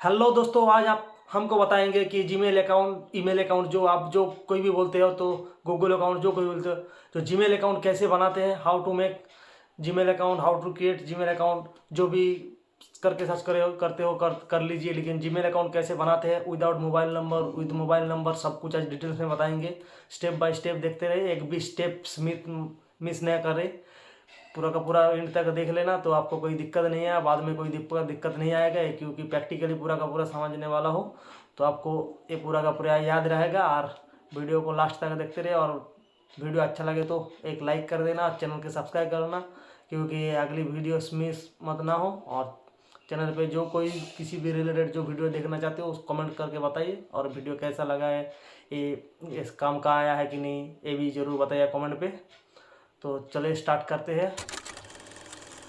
Hello दोस्तों, आज आप हमको बताएंगे कि जीमेल अकाउंट, ईमेल अकाउंट जो आप जो कोई भी बोलते हो, तो गूगल अकाउंट जो कोई बोलते हो, तो जीमेल अकाउंट कैसे बनाते हैं, how to make Gmail account, how to create Gmail account, जो भी करके सर्च करे हो करते हो कर लीजिए। लेकिन जीमेल अकाउंट कैसे बनाते हैं without mobile number, with mobile number, सब कुछ आज डिटेल्स में बताएंगे। स्टेप बाय स्टेप देखते रहिए, एक भी स्टेप मिस न करें। पूरा का पूरा एंड तक देख लेना तो आपको कोई दिक्कत नहीं है, बाद में कोई दिक्कत नहीं आएगा। क्योंकि प्रैक्टिकली पूरा का पूरा समझने वाला हो तो आपको ये पूरा का पूरा याद रहेगा। और वीडियो को लास्ट तक देखते रहे, और वीडियो अच्छा लगे तो एक लाइक कर देना, चैनल के सब्सक्राइब करना, क्योंकि अगली वीडियो मिस मत ना हो। और चैनल पे जो कोई किसी भी रिलेटेड जो वीडियो देखना चाहते हो उसको कमेंट करके बताइए, और वीडियो कैसा लगा है, ये इस काम का आया है कि नहीं, ये भी ज़रूर बताइए कमेंट पे। तो चलिए स्टार्ट करते हैं।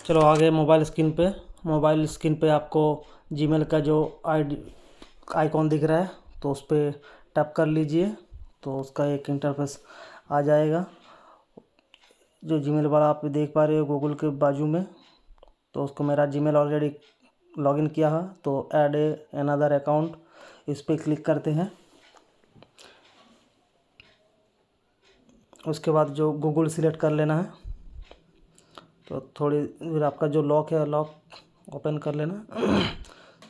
चलो आगे मोबाइल स्क्रीन पे आपको जीमेल का जो आइकॉन दिख रहा है तो उस पर टैप कर लीजिए, तो उसका एक इंटरफेस आ जाएगा। जो जीमेल वाला आप देख पा रहे हो गूगल के बाजू में, तो उसको मेरा जीमेल ऑलरेडी लॉगिन किया है, तो ऐड ए अनदर अकाउंट इस पर क्लिक करते हैं। उसके बाद जो गूगल सिलेक्ट कर लेना है, तो थोड़ी देर आपका जो लॉक है लॉक ओपन कर लेना।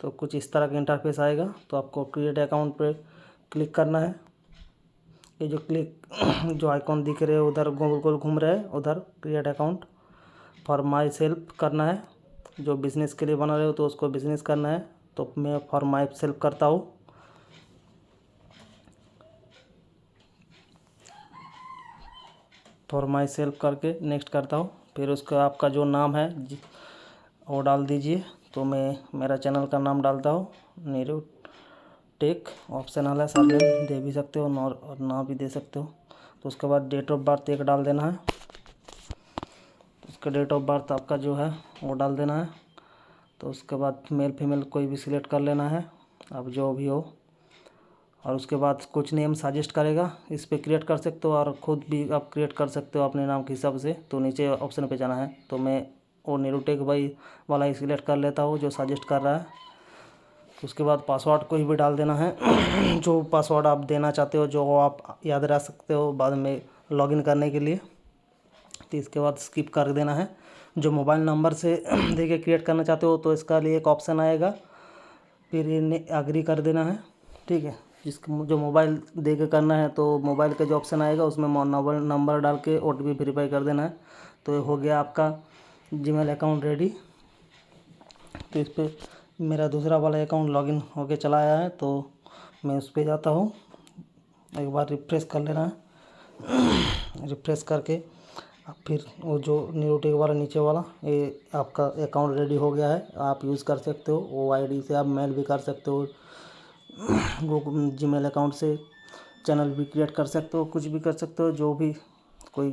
तो कुछ इस तरह का इंटरफेस आएगा, तो आपको क्रिएट अकाउंट पे क्लिक करना है। ये जो आइकॉन दिख रहे हैं उधर गोल गोल घूम रहे हैं, उधर create account for my self करना है। जो बिज़नेस के लिए बना रहे हो तो उसको बिज़नेस करना है, तो मैं फॉर माई सेल्फ करता हूँ। फॉर माई सेल्फ करके नेक्स्ट करता हूँ। फिर उसका आपका जो नाम है वो डाल दीजिए। तो मैं मेरा चैनल का नाम डालता हूँ, नीरू टेक। ऑप्शनल है, सरनेम दे भी सकते हो और ना भी दे सकते हो। तो उसके बाद डेट ऑफ बर्थ एक डाल देना है। उसका डेट ऑफ बर्थ आपका जो है वो डाल देना है। तो उसके बाद मेल फीमेल कोई भी सिलेक्ट कर लेना है, अब जो भी हो। और उसके बाद कुछ नेम सजेस्ट करेगा, इस पर क्रिएट कर सकते हो, और ख़ुद भी आप क्रिएट कर सकते हो अपने नाम के हिसाब से। तो नीचे ऑप्शन पे जाना है, तो मैं वो नीरू टेक भाई वाला ही सिलेक्ट कर लेता हूँ जो सजेस्ट कर रहा है। तो उसके बाद पासवर्ड कोई भी डाल देना है। जो पासवर्ड आप देना चाहते हो, जो आप याद रख सकते हो बाद में लॉगिन करने के लिए। तो इसके बाद स्किप कर देना है। जो मोबाइल नंबर से देके क्रिएट करना चाहते हो तो इसका लिए एक ऑप्शन आएगा, फिर ये एग्री कर देना है। ठीक है, जो मोबाइल दे के करना है तो मोबाइल का जो ऑप्शन आएगा उसमें नंबर डाल के OTP वेरीफाई कर देना है। तो ये हो गया आपका जीमेल अकाउंट रेडी। तो इस पर मेरा दूसरा वाला अकाउंट लॉगिन होके चला आया है, तो मैं उस पर जाता हूँ। एक बार रिफ्रेश कर लेना है। रिफ्रेश करके अब फिर वो जो न्यूटेक वाला नीचे वाला ये आपका अकाउंट रेडी हो गया है। आप यूज़ कर सकते हो, वो आईडी से आप मेल भी कर सकते हो, गूगल जीमेल अकाउंट से चैनल भी क्रिएट कर सकते हो, कुछ भी कर सकते हो, जो भी कोई